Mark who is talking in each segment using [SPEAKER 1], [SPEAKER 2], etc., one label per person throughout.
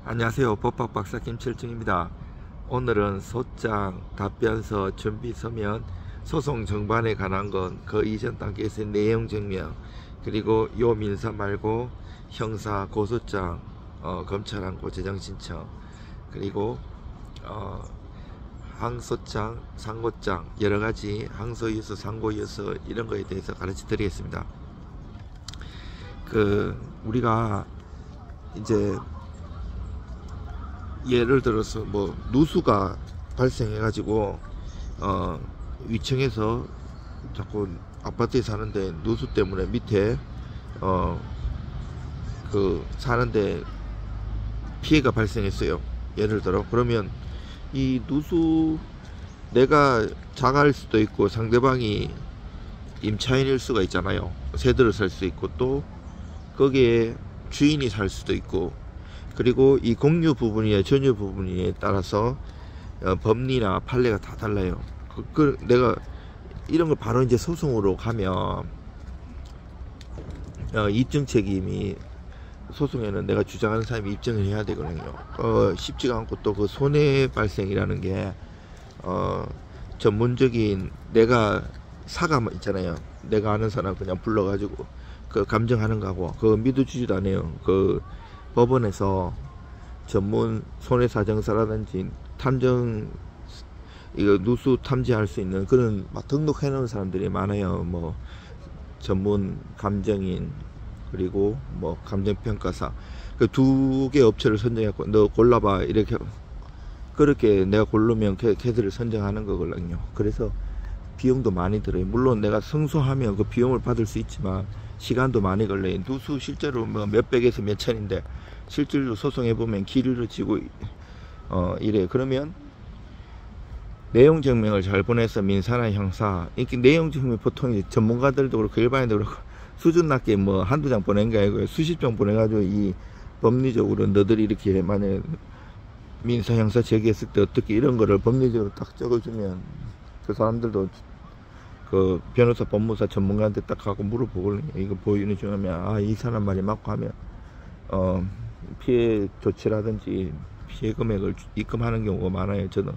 [SPEAKER 1] 안녕하세요. 법학 박사 김철중입니다. 오늘은 소장, 답변서, 준비 서면, 소송 정반에 관한 건 그 이전 단계에서의 내용 증명, 그리고 요 민사 말고 형사, 고소장, 검찰항고 재정 신청, 그리고 항소장, 상고장, 여러가지 항소유서, 상고유서 이런 거에 대해서 가르쳐 드리겠습니다. 우리가 이제 예를 들어서 뭐 누수가 발생해 가지고 위층에서 자꾸 아파트에 사는데 누수 때문에 밑에 사는데 피해가 발생했어요. 예를 들어 그러면 이 누수 내가 자가일 수도 있고 상대방이 임차인일 수가 있잖아요. 세대를 살 수 있고 또 거기에 주인이 살 수도 있고, 그리고 이 공유 부분이나 전유 부분에 따라서 법리나 판례가 다 달라요. 내가 이런 걸 바로 이제 소송으로 가면 입증 책임이 소송에는 내가 주장하는 사람이 입증을 해야 되거든요. 쉽지가 않고 또 그 손해 발생이라는 게 전문적인 내가 사가 있잖아요. 내가 아는 사람 그냥 불러가지고 그 감정하는 거하고 그거 믿어주지도 않아요. 그 법원에서 전문 손해사정사라든지 탐정 이거 누수 탐지할 수 있는 그런 막 등록해 놓은 사람들이 많아요. 뭐 전문 감정인 그리고 뭐 감정평가사 그 두 개 업체를 선정했고 너 골라봐 이렇게 그렇게 내가 고르면 걔들을 선정하는 거거든요. 그래서 비용도 많이 들어요. 물론 내가 승소하면 그 비용을 받을 수 있지만 시간도 많이 걸려요. 누수 실제로 뭐 몇백에서 몇천인데 실질로 소송해보면 길을 지고 이래. 그러면 내용 증명을 잘 보내서 민사나 형사 이렇게 내용 증명 보통 전문가들도 그렇고 일반인도 그렇고 수준 낮게 뭐 한두 장 보낸 게 아니고 수십 장 보내가지고 이 법리적으로 너들이 이렇게 만약 민사 형사 제기했을 때 어떻게 이런 거를 법리적으로 딱 적어주면 그 사람들도 그 변호사 법무사 전문가한테 딱 가고 물어보거든요. 이거 보이는 중하면 이 사람 말이 맞고 하면 피해 조치라든지 피해 금액을 입금하는 경우가 많아요. 저는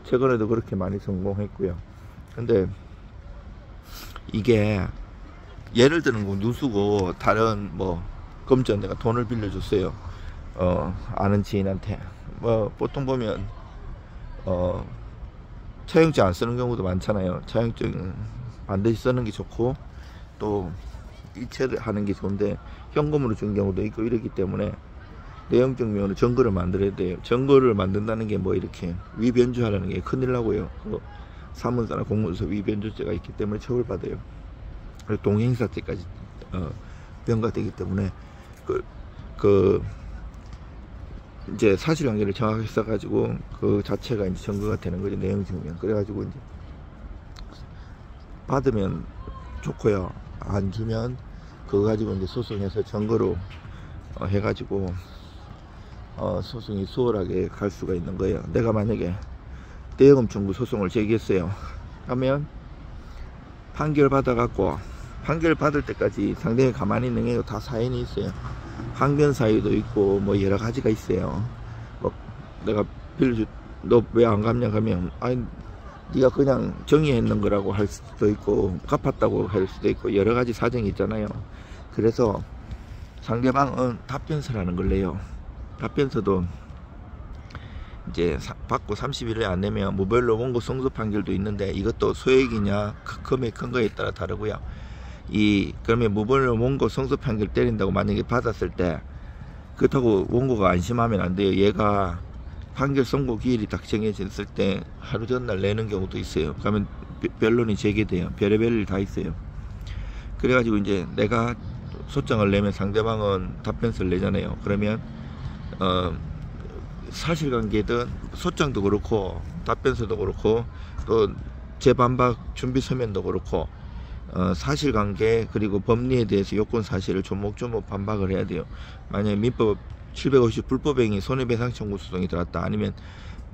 [SPEAKER 1] 최근에도 그렇게 많이 성공했고요. 근데 이게 예를 들은 거 누수고 다른 뭐 검전 내가 돈을 빌려줬어요. 아는 지인한테 뭐 보통 보면 차용증 안 쓰는 경우도 많잖아요. 차용증 반드시 쓰는 게 좋고 또 이체를 하는 게 좋은데 현금으로 준 경우도 있고 이러기 때문에 내용 증명으로 증거를 만들어야 돼요. 증거를 만든다는 게 뭐 이렇게 위변조하라는 게 큰일 나고요. 사문사나 공문서 위변조죄가 있기 때문에 처벌받아요. 그리고 동행사죄까지 병가되기 때문에 이제 사실관계를 정확하게 써가지고 그 자체가 이제 증거가 되는 거죠. 내용 증명. 그래가지고 이제 받으면 좋고요. 안 주면 그거 가지고 이제 소송해서 증거로 해가지고 소송이 수월하게 갈 수가 있는 거예요. 내가 만약에 대여금 청구 소송을 제기했어요. 하면 판결 받아갖고 판결 받을 때까지 상대방이 가만히 있는 게 다 사연이 있어요. 항변 사유도 있고 뭐 여러 가지가 있어요. 뭐 내가 빌려줘 너 왜 안 갚냐 하면 아니 네가 그냥 정의했는 거라고 할 수도 있고 갚았다고 할 수도 있고 여러 가지 사정이 있잖아요. 그래서 상대방은 답변서라는 걸 내요. 답변서도 이제 받고 30일에 안 내면 무별로 원고 성소 판결도 있는데 이것도 소액이냐 금액 큰 거에 따라 다르고요. 그러면 무별로 원고 성소 판결 때린다고 만약에 받았을 때 그렇다고 원고가 안심하면 안 돼요. 얘가 판결 선고 기일이 딱 정해졌을 때 하루 전날 내는 경우도 있어요. 그러면 변론이 재개돼요. 별의별 일 다 있어요. 그래가지고 이제 내가 소장을 내면 상대방은 답변서를 내잖아요. 그러면 사실관계든 소장도 그렇고 답변서도 그렇고 또 재반박 준비 서면도 그렇고 사실관계 그리고 법리에 대해서 요건 사실을 조목조목 반박을 해야 돼요. 만약에 민법 750 불법행위 손해배상 청구 소송이 들어왔다 아니면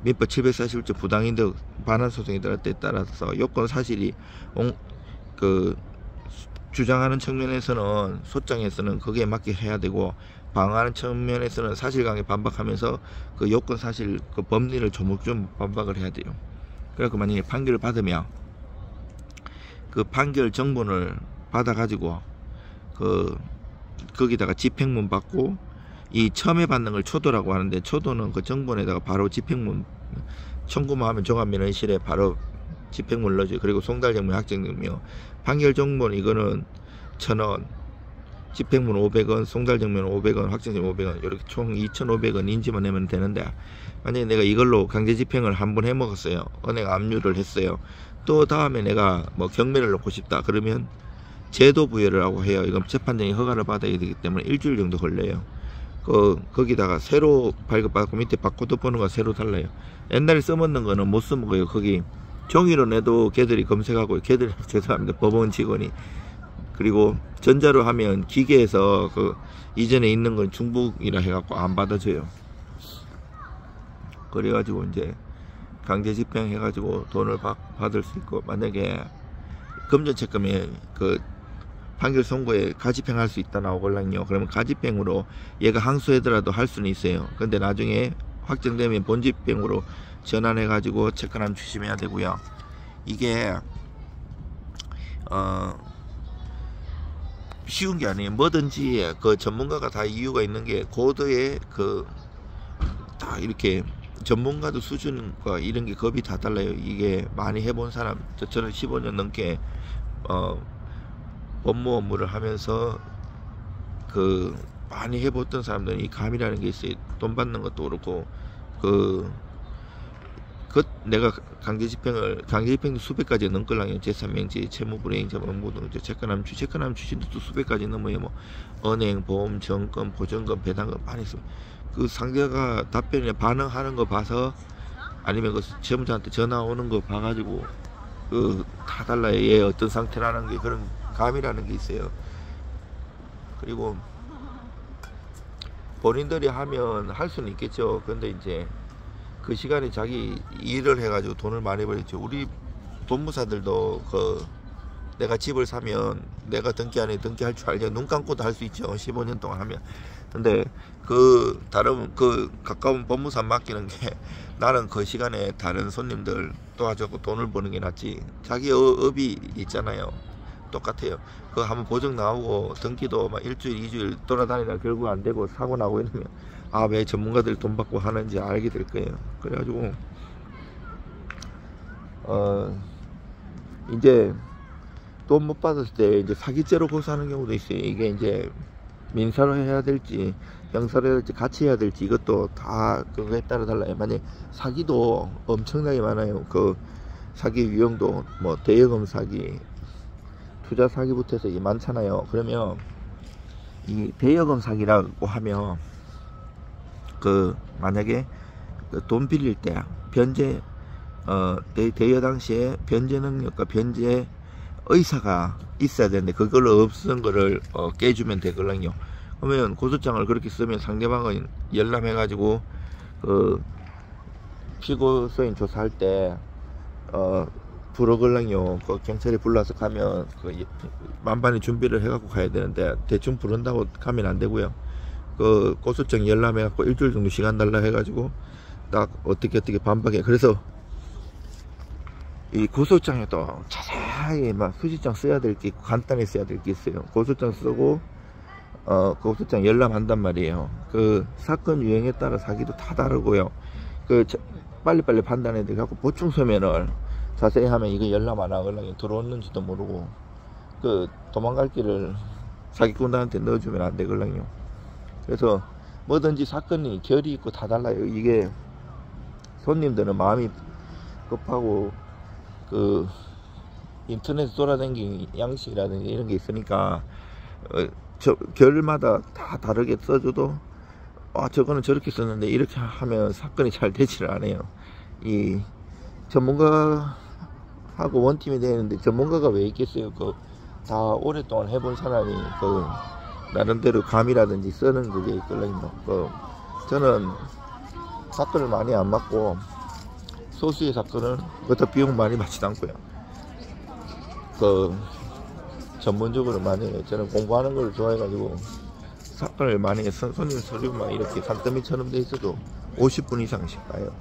[SPEAKER 1] 민법 741조 부당이득 반환 소송이 들어갈 때에 따라서 요건 사실이 주장하는 측면에서는 소장에서는 거기에 맞게 해야 되고 방어하는 측면에서는 사실관계 반박하면서 그 요건 사실 그 법리를 조목조목 반박을 해야 돼요. 그래서 만약에 판결을 받으면 그 판결 정본을 받아 가지고 거기다가 집행문 받고, 이 처음에 받는 걸 초도라고 하는데, 초도는 그 정본에다가 바로 집행문 청구만 하면 종합민원실에 바로 집행문 넣어줘요. 그리고 송달정문, 확정증명, 판결 정본 이거는 1,000원, 집행문 500원, 송달정문 500원, 확정증명 500원, 이렇게 총 2,500원 인지만 내면 되는데, 만약에 내가 이걸로 강제집행을 한번 해먹었어요. 은행 압류를 했어요. 또 다음에 내가 뭐 경매를 넣고 싶다 그러면 제도 부여를 하고 해요. 이건 재판장이 허가를 받아야 되기 때문에 일주일 정도 걸려요. 거기다가 새로 발급받고 밑에 바코드 번호가 새로 달라요. 옛날에 써먹는 거는 못 써먹어요. 거기 종이로 내도 걔들이 검색하고, 걔들이 죄송합니다, 법원 직원이. 그리고 전자로 하면 기계에서 그 이전에 있는 건 중복이라 해갖고 안 받아줘요. 그래가지고 이제 강제 집행해가지고 돈을 받을 수 있고, 만약에 금전채권에 그 판결 선고에 가집행할 수 있다 나오걸랑요. 그러면 가집행으로 얘가 항소하더라도 할 수는 있어요. 근데 나중에 확정되면 본집행으로 전환해가지고 채권함 추심해야 되고요. 이게 쉬운 게 아니에요. 뭐든지 그 전문가가 다 이유가 있는 게, 고도의 다 이렇게 전문가도 수준과 이런 게 겁이 다 달라요. 이게 많이 해본 사람, 저는 15년 넘게 법무 업무를 하면서 많이 해봤던 사람들은 이 감이라는 게 있어요. 돈 받는 것도 그렇고, 내가 강제집행도 수백 가지 넘걸랑요. 제3명지, 채무불이행자, 업무등재, 채권함 추진도 또 수백 가지 넘어요. 뭐 은행, 보험, 정권, 보증금, 배당금 많이 있습니다. 그 상대가 답변에 반응하는 거 봐서, 아니면 그 채무자한테 전화 오는 거 봐가지고 다 달라요. 얘 어떤 상태라는 게, 그런 감이라는 게 있어요. 그리고 본인들이 하면 할 수는 있겠죠. 근데 이제 그 시간에 자기 일을 해가지고 돈을 많이 벌겠죠. 우리 법무사들도 내가 집을 사면 내가 등기 안에 등기할 줄 알죠. 눈 감고도 할 수 있죠. 15년 동안 하면. 근데 다른 가까운 법무사 맡기는 게, 나는 그 시간에 다른 손님들 도와주고 돈을 버는 게 낫지. 자기 업이 있잖아요. 똑같아요. 그거 한번 보증 나오고 등기도 막 일주일, 2주일 돌아다니다 결국 안 되고 사고 나고 이러면, 왜 전문가들 돈 받고 하는지 알게 될 거예요. 그래가지고 이제 돈 못 받았을 때 이제 사기죄로 고소하는 경우도 있어요. 이게 이제 민사로 해야 될지 형사로 해야 될지 같이 해야 될지, 이것도 다 그거에 따라 달라요. 만약 사기도 엄청나게 많아요. 사기 유형도 뭐 대여금 사기, 투자 사기부터 해서 이게 많잖아요. 그러면 이 대여금 사기라고 하면, 만약에 돈 빌릴 때 변제 대여 당시에 변제 능력과 변제 의사가 있어야 되는데, 그걸로 없은 거를 깨주면 되거든요. 그러면 고소장을 그렇게 쓰면 상대방은 열람해가지고 피고서인 조사할 때 부르걸랑요. 경찰이 불러서 가면 만반의 준비를 해갖고 가야 되는데, 대충 부른다고 가면 안 되고요. 고소장 열람해갖고 일주일 정도 시간 달라 해가지고 딱 어떻게 반박해. 그래서 이 고소장에도 자세히 막 수지장 써야 될 게 있고, 간단히 써야 될 게 있어요. 고소장 쓰고 고소장 열람한단 말이에요. 사건 유형에 따라 사기도 다 다르고요. 빨리빨리 판단해야 돼. 갖고 보충 서면을 자세히 하면 이거 열람 안 하거나 들어오는지도 모르고, 도망갈 길을 사기꾼들한테 넣어주면 안 되거든요. 그래서 뭐든지 사건이 결이 있고 다 달라요. 이게 손님들은 마음이 급하고 인터넷 돌아다니는 양식이라든지 이런 게 있으니까 결마다 다 다르게 써줘도 저거는 저렇게 썼는데 이렇게 하면 사건이 잘 되지를 않아요. 이 전문가하고 원팀이 되는데, 전문가가 왜 있겠어요? 다 오랫동안 해본 사람이 나름대로 감이라든지 쓰는 그게 있거든요. 저는 사건을 많이 안 맡고, 소수의 사건은 그것도 비용 많이 받지도 않고요. 전문적으로 많이 해요. 저는 공부하는 걸 좋아해가지고 사건을 만약에 손님 서류만 이렇게 산더미처럼 돼 있어도 50분 이상씩 가요.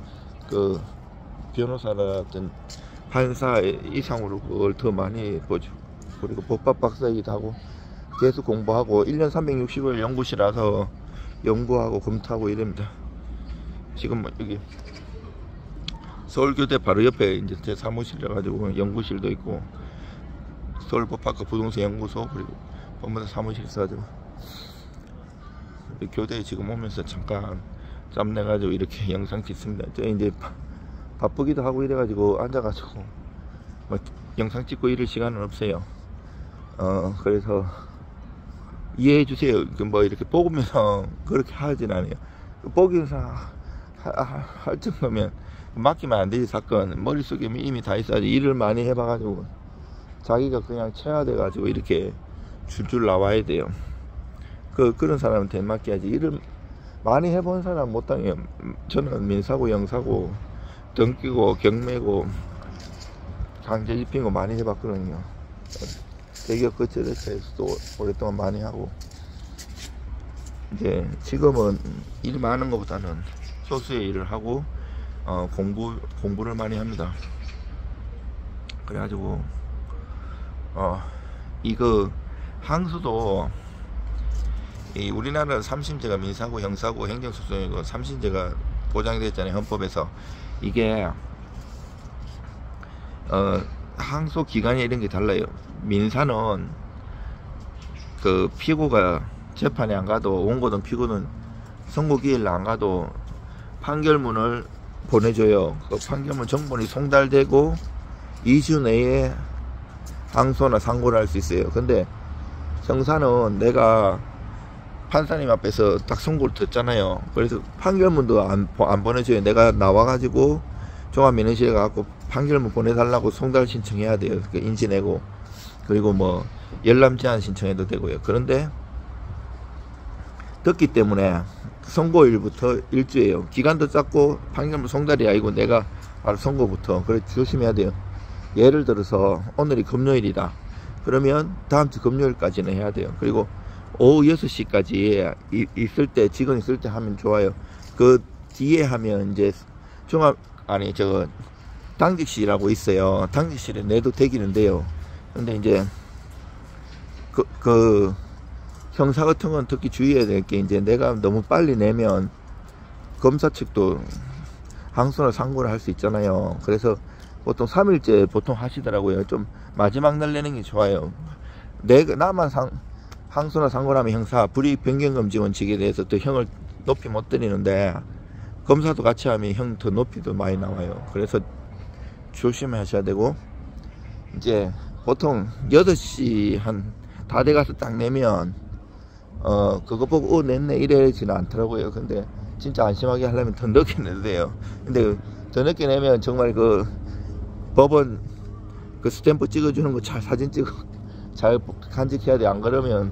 [SPEAKER 1] 그 변호사라든 판사 이상으로 그걸 더 많이 보죠. 그리고 법학 박사이기도 하고 계속 공부하고 1년 360일 연구실 와서 연구하고 검토하고 이럽니다. 지금 여기 서울교대 바로 옆에 이제 제 사무실이라 가지고 연구실도 있고 서울법학과 부동산 연구소 그리고 법무사 사무실 있어가지고 교대에 지금 오면서 잠깐 짬 내가지고 이렇게 영상 찍습니다. 저 이제 바쁘기도 하고 이래가지고 앉아가지고 뭐 영상 찍고 이럴 시간은 없어요. 그래서 이해해 주세요. 뭐 이렇게 보면서 그렇게 하진 않아요. 보기에서 할 정도면 맡기면 안 되지. 사건 머릿속에 이미 다 있어야지. 일을 많이 해봐가지고 자기가 그냥 체화돼가지고 이렇게 줄줄 나와야 돼요. 그런 사람한테 맡겨야지. 일을 많이 해본 사람 못 당해요. 저는 민사고 형사고 등기고 경매고 강제 집행고 많이 해봤거든요. 대기업 거쳐에서도 오랫동안 많이 하고 이제 지금은 일 많은 것보다는 소수의 일을 하고 공부를 많이 합니다. 그래가지고 이거 항소도 우리나라는 3심제가 민사고 형사고 행정소송이고 3심제가 보장되어 있잖아요. 헌법에서. 이게 항소 기간이 이런 게 달라요. 민사는 그 피고가 재판에 안 가도 원고든 피고는 선고기일 안 가도 판결문을 보내줘요. 그 판결문 정본이 송달되고 2주 내에 항소나 상고를 할 수 있어요. 근데 형사는 내가 판사님 앞에서 딱 선고를 듣잖아요. 그래서 판결문도 안 보내줘요. 내가 나와가지고 종합민원실에 가고 판결문 보내달라고 송달 신청해야 돼요. 인지 내고 그리고 뭐 열람 제한 신청해도 되고요. 그런데 듣기 때문에 선고일부터 일주예요. 기간도 짧고 판결문 송달이 아니고 내가 바로 선고부터. 그래 조심해야 돼요. 예를 들어서 오늘이 금요일이다. 그러면 다음 주 금요일까지는 해야 돼요. 그리고 오후 6시까지 있을 때 직원 있을 때 하면 좋아요. 그 뒤에 하면 이제 당직실이라고 있어요. 당직실에 내도 되기는데요. 근데 이제 그 형사 같은 건 특히 주의해야 될 게 이제 내가 너무 빨리 내면 검사 측도 항소나 상고를 할 수 있잖아요. 그래서 보통 3일째 보통 하시더라고요. 좀 마지막 날 내는 게 좋아요. 나만 항소나 상고를 하면 형사 불이익 변경금지 원칙에 대해서 또 형을 높이 못 드리는데 검사도 같이 하면 형 더 높이도 많이 나와요. 그래서 조심하셔야 되고 이제 보통 8시 한 다 돼가서 딱 내면 그거 보고 냈네 이래지는 않더라고요. 근데 진짜 안심하게 하려면 더 늦게 내도 돼요. 근데 더 늦게 내면 정말 그 법원 그 스탬프 찍어주는 거 잘 사진 찍어 잘 간직해야 돼. 안 그러면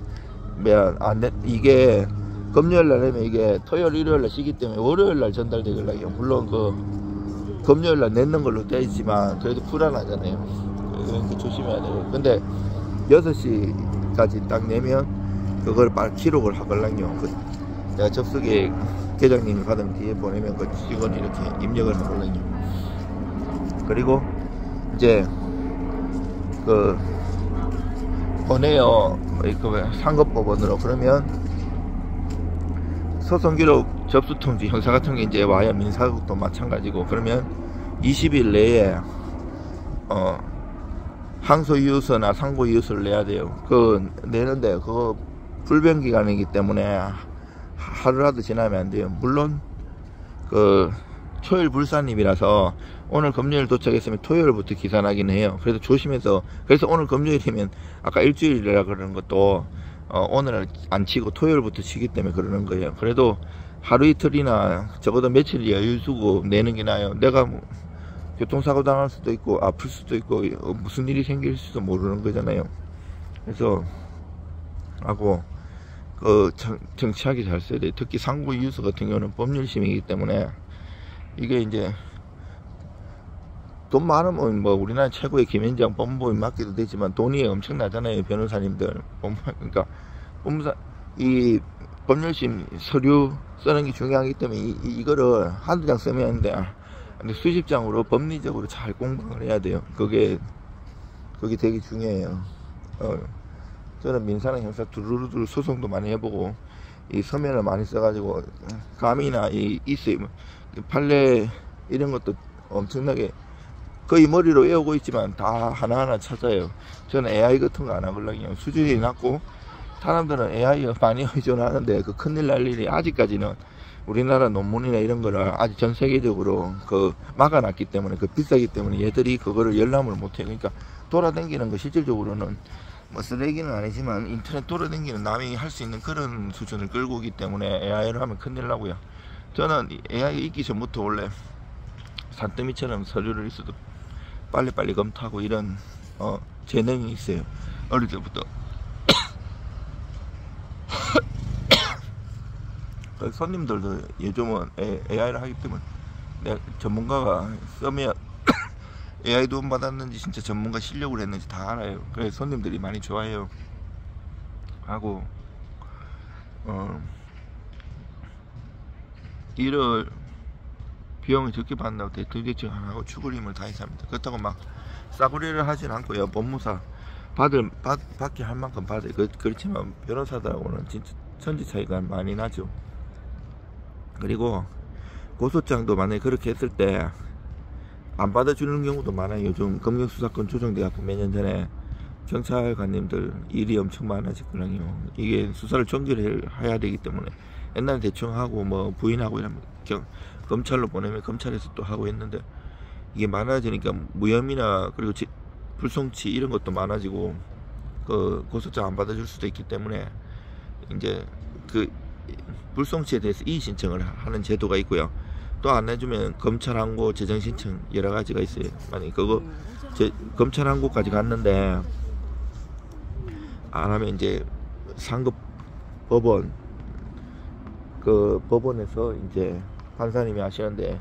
[SPEAKER 1] 이게 금요일날 내면 이게 토요일 일요일날 쉬기 때문에 월요일날 전달되길래요. 물론 그 금요일날 내는 걸로 되어 있지만 그래도 불안하잖아요. 그러니까 조심해야 돼요. 근데 6시까지 딱 내면 그걸 빨리 기록을 하걸랑요. 내가 접수계 계장님이 받은 뒤에 보내면 그 직원이 이렇게 입력을 하걸랑요. 그리고 이제 그 보내요. 그 상급법원으로. 그러면 소송기록 접수통지 형사 같은 게 이제 와야 민사도 마찬가지고. 그러면 20일 내에 항소이유서나 상고이유서를 내야 돼요. 그 내는데 그거 불변기간이기 때문에 하루라도 지나면 안 돼요. 물론 그 초일 불산입이라서 오늘 금요일 도착했으면 토요일부터 기산하긴 해요. 그래서 조심해서. 그래서 오늘 금요일이면 아까 일주일이라 그러는 것도 오늘 안 치고 토요일부터 치기 때문에 그러는 거예요. 그래도 하루 이틀이나 적어도 며칠 여유 두고 내는 게 나아요. 내가 뭐 교통사고 당할 수도 있고 아플 수도 있고 무슨 일이 생길 수도 모르는 거잖아요. 그래서 하고 그 정치하게 잘 써야 돼요. 특히 상고이유서 같은 경우는 법률심이기 때문에 이게 이제 돈 많으면 뭐 우리나라 최고의 김현장 법무법인 맡기도 되지만 돈이 엄청나잖아요. 변호사님들. 그러니까 법무사 이 법률심 서류 쓰는 게 중요하기 때문에 이거를 한두 장 쓰면 하는데 수십 장으로 법리적으로 잘 공부를 해야 돼요. 그게 되게 중요해요. 저는 민사나 형사 두루두루 소송도 많이 해보고 이 서면을 많이 써가지고 감이나 있어요. 판례 이런 것도 엄청나게 거의 머리로 외우고 있지만 다 하나하나 찾아요. 저는 AI 같은 거 안 하거든요. 수준이 낮고 사람들은 AI에 많이 의존하는데 그 큰일 날 일이 아직까지는 우리나라 논문이나 이런 거를 아직 전 세계적으로 막아놨기 때문에 비싸기 때문에 얘들이 그거를 열람을 못해요. 그러니까 돌아다니는 거 실질적으로는 뭐 쓰레기는 아니지만 인터넷 돌아다니는 남이 할 수 있는 그런 수준을 끌고 오기 때문에 AI를 하면 큰일 나고요. 저는 AI 있기 전부터 원래 산더미처럼 서류를 있어도 빨리빨리 검토하고 이런 재능이 있어요. 어릴 때부터. 손님들도 요즘은 AI를 하기 때문에 내가 전문가가 쓰면 AI 도움 받았는지 진짜 전문가 실력을 했는지 다 알아요. 그래서 손님들이 많이 좋아해요. 하고 일을 비용이 적게 받는다고 대통령 하고 죽을 힘을 다해서 합니다. 그렇다고 막 싸구려를 하진 않고요. 법무사 받게 할 만큼 받아요. 그렇지만 변호사들하고는 진짜 천지 차이가 많이 나죠. 그리고 고소장도 만약에 그렇게 했을 때 안 받아주는 경우도 많아요. 요즘 검경수사권 조정돼갖고 몇 년 전에 경찰관님들 일이 엄청 많아졌거든요. 이게 수사를 종결해야 되기 때문에 옛날에 대충 하고 뭐 부인하고 이러면 검찰로 보내면 검찰에서 또 하고 했는데 이게 많아지니까 무혐의나 그리고 불송치 이런 것도 많아지고 고소장 안 받아줄 수도 있기 때문에 이제 불송치에 대해서 이의 신청을 하는 제도가 있고요. 또 안 해주면 검찰 항고 재정 신청 여러 가지가 있어요. 만약에 그거 검찰 항고까지 갔는데 안 하면 이제 상급 법원 법원에서 이제 판사님이 하시는데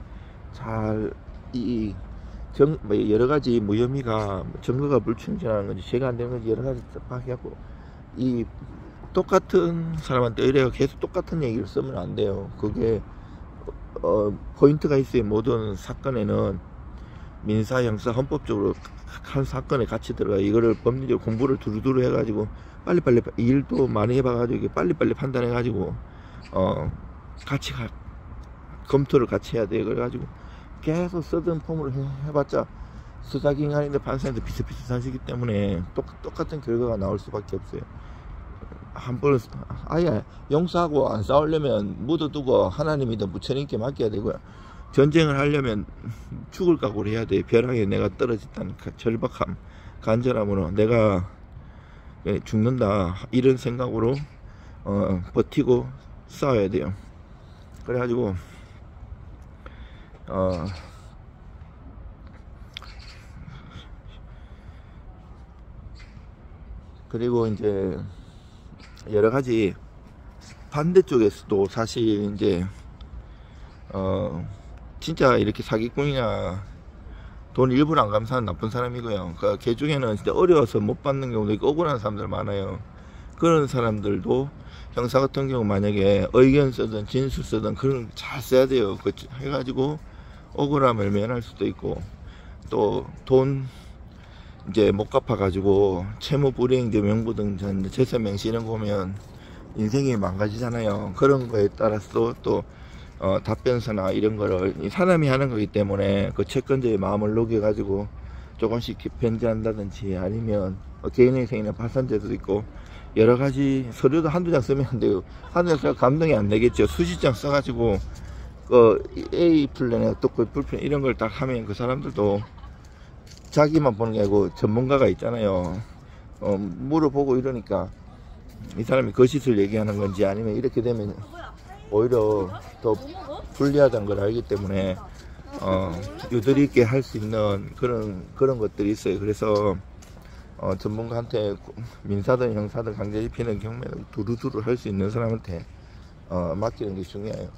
[SPEAKER 1] 여러 가지 무혐의가 증거가 불충분하는 건지 죄가 안 되는 건지 여러 가지 해갖고 이 똑같은 사람한테 의뢰가 계속 똑같은 얘기를 쓰면 안 돼요. 그게 포인트가 있어요. 모든 사건에는 민사, 형사, 헌법적으로 한 사건에 같이 들어가. 이거를 법리적 공부를 두루두루 해가지고 빨리빨리 일도 많이 해봐가지고 빨리빨리 판단해가지고 같이 검토를 같이 해야 돼요. 그래가지고 계속 쓰던 폼으로 해봤자 수사기관인데 판사인데 비슷비슷하시기 때문에 똑같은 결과가 나올 수밖에 없어요. 한 번 아예 용서하고 안 싸우려면 묻어두고 하나님이든 부처님께 맡겨야 되고요. 전쟁을 하려면 죽을 각오를 해야 돼요. 벼랑에 내가 떨어졌다는 절박함, 간절함으로 내가 죽는다 이런 생각으로 버티고 싸워야 돼요. 그래가지고 그리고 이제 여러 가지 반대쪽에서도 사실 이제 진짜 이렇게 사기꾼이나 돈 일부러 안 감사하는 나쁜 사람이고요. 걔 중에는 진짜 어려워서 못 받는 경우도 있고 억울한 사람들 많아요. 그런 사람들도 형사 같은 경우 만약에 의견 쓰든 진술 쓰든 그런 잘 써야 돼요. 해가지고 억울함을 면할 수도 있고 또 돈 이제 못 갚아가지고 채무 불이행제 명부 등 재산 명시 이런 거 보면 인생이 망가지잖아요. 그런 거에 따라서 또 답변서나 이런 거를 사람이 하는 거기 때문에 그 채권자의 마음을 녹여가지고 조금씩 변제한다든지 아니면 개인의 생이나 파산제도 있고 여러 가지 서류도 한두 장 쓰면 안 돼요. 한두 장 써서 감동이 안 되겠죠. 수십 장 써가지고 A 플랜에 어떻고 불편 이런 걸 딱 하면 그 사람들도 자기만 보는 게 아니고 전문가가 있잖아요. 물어보고 이러니까 이 사람이 거짓을 얘기하는 건지 아니면 이렇게 되면 오히려 더 불리하다는 걸 알기 때문에 유도리 있게 할 수 있는 그런 것들이 있어요. 그래서 전문가한테 민사든 형사든 강제 집행은 경매를 두루두루 할 수 있는 사람한테 맡기는 게 중요해요.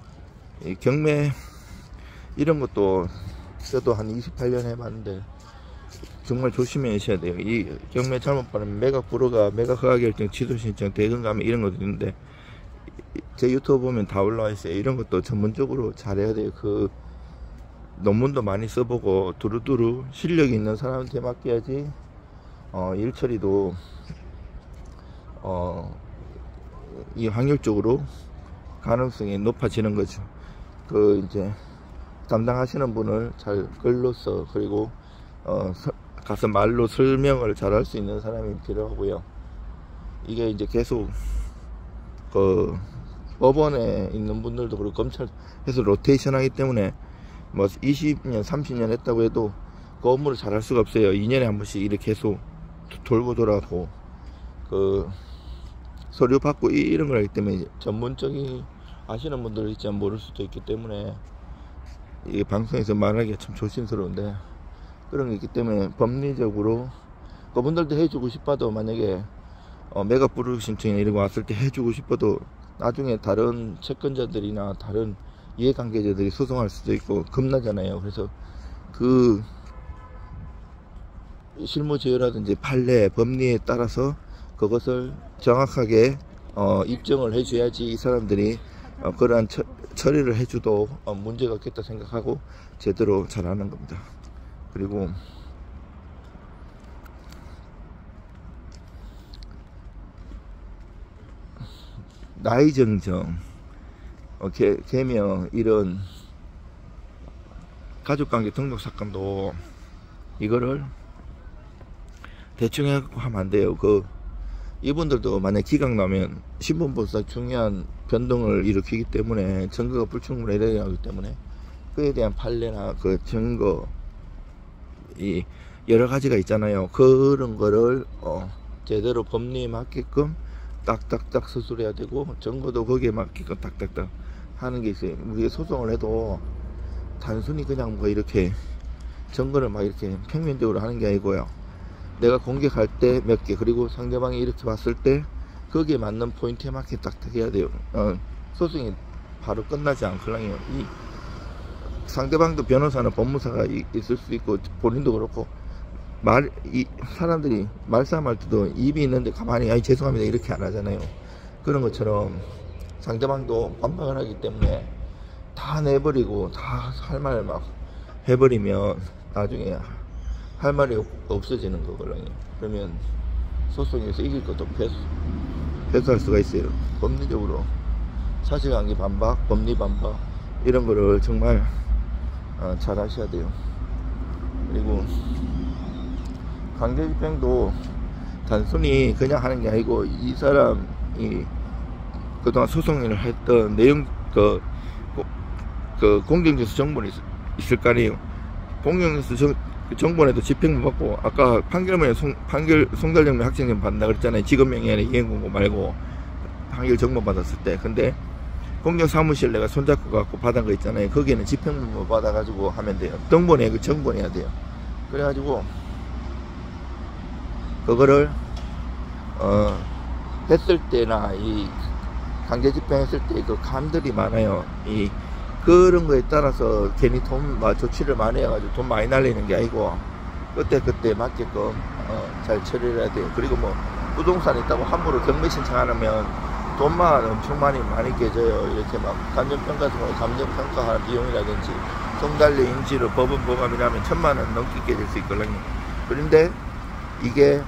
[SPEAKER 1] 이 경매 이런 것도 저도 한 28년 해봤는데 정말 조심하셔야 돼요. 이 경매 잘못 받으면 매각 불허가, 매각 허가 결정, 취소 신청, 대금 감면 이런 것도 있는데 제 유튜브 보면 다 올라와 있어요. 이런 것도 전문적으로 잘해야 돼요. 그 논문도 많이 써보고 두루두루 실력이 있는 사람한테 맡겨야지 일 처리도 이 확률적으로 가능성이 높아지는 거죠. 그 이제 담당하시는 분을 잘 글로써 그리고 가서 말로 설명을 잘 할 수 있는 사람이 필요하고요. 이게 이제 계속 그 법원에 있는 분들도 그리고 검찰에서 로테이션 하기 때문에 뭐 20년 30년 했다고 해도 그 업무를 잘 할 수가 없어요. 2년에 한 번씩 이렇게 계속 돌고 돌아가고 그 서류 받고 이런 걸 하기 때문에 전문적인 아시는 분들 있지 모를 수도 있기 때문에 이 방송에서 말하기가 참 조심스러운데 그런 게 있기 때문에 법리적으로 그분들도 해주고 싶어도 만약에 매각 불허 신청이나 이런 거 왔을 때 해주고 싶어도 나중에 다른 채권자들이나 다른 이해관계자들이 소송할 수도 있고 겁나잖아요. 그래서 그 실무제어라든지 판례 법리에 따라서 그것을 정확하게 입증을 해줘야지 이 사람들이 그러한 처리를 해줘도 문제가 없겠다 생각하고 제대로 잘하는 겁니다. 그리고 나이 정정, 개명 이런 가족관계 등록 사건도 이거를 대충 해갖고 하면 안 돼요. 이분들도 만약 기각 나면 신분보호사 중요한 변동을 일으키기 때문에 증거가 불충분해야 하기 때문에 그에 대한 판례나 그 증거 이 여러 가지가 있잖아요. 그런 거를 제대로 법리에 맞게끔 딱딱딱 수술해야 되고 증거도 거기에 맞게끔 딱딱딱 하는 게 있어요. 우리가 소송을 해도 단순히 그냥 뭐 이렇게 증거를 막 이렇게 평면적으로 하는 게 아니고요. 내가 공격할 때 몇 개 그리고 상대방이 이렇게 봤을 때 거기에 맞는 포인트에 맞게 딱딱 해야 돼요. 소송이 바로 끝나지 않을랑요. 이 상대방도 변호사나 법무사가 있을 수 있고 본인도 그렇고 사람들이 말싸움할 때도 입이 있는데 가만히 아니 죄송합니다 이렇게 안 하잖아요. 그런 것처럼 상대방도 반박을 하기 때문에 다 내버리고 다 할 말 막 해버리면 나중에 할 말이 없어지는 거거든요. 그러면 소송에서 이길 것도 패소할 수가 있어요. 법리적으로 사실관계 반박, 법리 반박 이런 거를 정말 잘 하셔야 돼요. 그리고 강제집행도 단순히 그냥 하는 게 아니고 이 사람이 그동안 소송을 했던 내용 그 공경에서 정본이 있을 거 아니에요. 공경에서 정본에도 집행부 받고 아까 판결문에 송달정명 확정심 받는다 그랬잖아요. 직업명의 아니라 이행공고 말고 판결 정본 받았을 때. 근데 공경사무실 내가 손잡고 갖고 받은 거 있잖아요. 거기에는 집행부 받아가지고 하면 돼요. 등본에 그 정본해야 돼요. 그래가지고 그거를 했을 때나 이 강제 집행했을 때 그 감들이 많아요. 그런 거에 따라서 괜히 조치를 많이 해가지고 돈 많이 날리는 게 아니고 그때 맞게끔 잘 처리를 해야 돼요. 그리고 뭐 부동산 있다고 함부로 경매 신청 안 하면 돈만 엄청 많이 깨져요. 이렇게 막 감정평가 같은 거 감정평가하는 비용이라든지 송달료 인지로 법원 보감이라면 1000만원 넘게 깨질 수 있거든요. 그런데 이게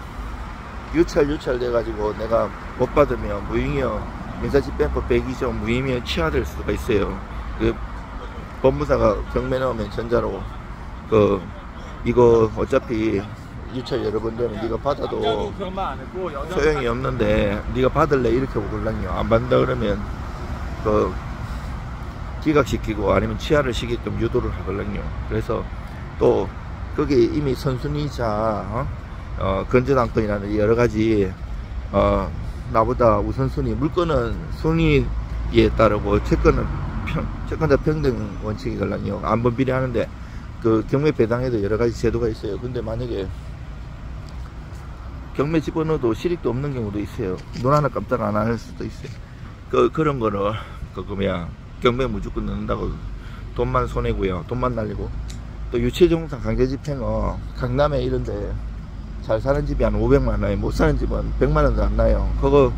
[SPEAKER 1] 유찰 돼가지고 내가 못 받으면 무행위형 민사집행법 102조 무행위형 취하될 수가 있어요. 법무사가 경매 나오면 전자로 이거 어차피 유찰 여러 번 되면 네가 받아도 소용이 없는데 네가 받을래 이렇게 보걸랑요. 안 받는다 그러면 기각시키고 아니면 취하를 시키게끔 유도를 하걸랑요. 그래서 또 거기 이미 선순위자 건전한건이라는 여러 가지 나보다 우선순위 물건은 순위에 따르고 채권자 평등 원칙이 걸랑요. 안번 비례하는데 그 경매 배당에도 여러 가지 제도가 있어요. 근데 만약에 경매 집어넣어도 실익도 없는 경우도 있어요. 눈 하나 깜짝 안 할 수도 있어요. 그런 거를 경매 무조건 넣는다고 돈만 손해고요. 돈만 날리고 또 유체정상 강제집행은 강남에 이런데 잘 사는 집이 한 500만원에 못 사는 집은 100만원도 안 나요. 그거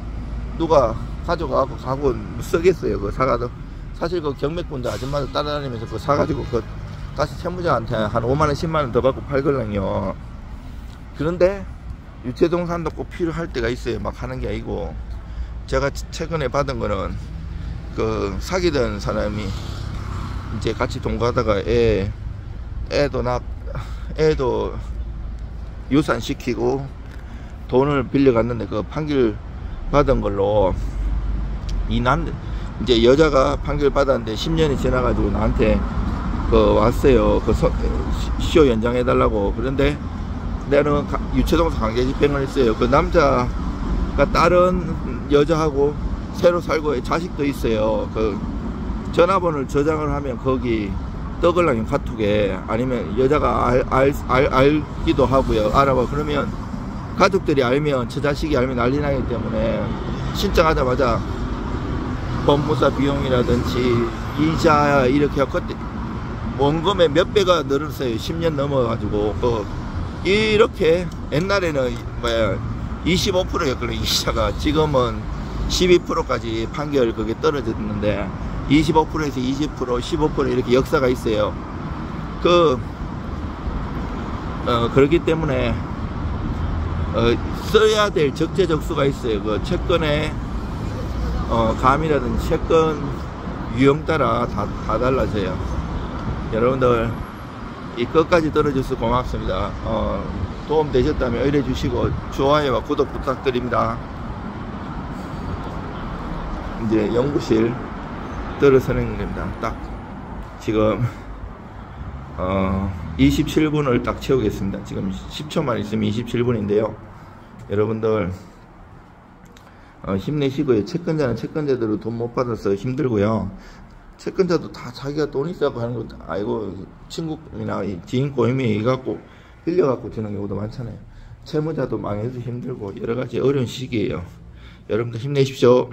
[SPEAKER 1] 누가 가져가고 가고 쓰겠어요. 그 사가도 사실 그 경매꾼들 아줌마들 따라다니면서 그 사가지고 그 다시 채무자한테 한 5만원 10만원 더 받고 팔걸랑요. 그런데 유채동산도 꼭 필요할 때가 있어요. 막 하는 게 아니고, 제가 최근에 받은 거는 그 사귀던 사람이 이제 같이 동거하다가 애도 유산시키고 돈을 빌려갔는데, 그 판결 받은 걸로 이제 여자가 판결 받았는데 10년이 지나가지고 나한테 그 왔어요. 그 시효 연장해달라고. 그런데 내는 유채동산 강제 집행을 했어요. 그 남자가 다른 여자하고 새로 살고 자식도 있어요. 그 전화번호를 저장을 하면 거기 떠글랑이 카톡에, 아니면 여자가 알기도 하고요. 알아봐. 그러면 가족들이 알면, 저 자식이 알면 난리 나기 때문에 신청하자마자 법무사 비용이라든지 이자 이렇게 하고, 그때 원금의 몇 배가 늘었어요. 10년 넘어가지고. 이렇게 옛날에는 25%였거든요, 이자가. 지금은 12%까지 판결 그게 떨어졌는데, 25%에서 20%, 15% 이렇게 역사가 있어요. 그렇기 때문에 써야 될 적재적소가 있어요. 그 채권의 감이라든지 채권 유형 따라 다 달라져요. 여러분들 이 끝까지 들어줘서 고맙습니다. 도움 되셨다면 의뢰 주시고 좋아요와 구독 부탁드립니다. 이제 연구실 들어서는 겁니다. 딱 지금 27분을 딱 채우겠습니다. 지금 10초만 있으면 27분인데요. 여러분들 힘내시고요. 채권자는 채권자대로 돈 못 받아서 힘들고요. 채권자도 다 자기가 돈 있다고 하는 것도 아이고, 친구이나 지인 꼬임이 해갖고 빌려갖고 주는 경우도 많잖아요. 채무자도 망해서 힘들고 여러가지 어려운 시기예요. 여러분들 힘내십시오.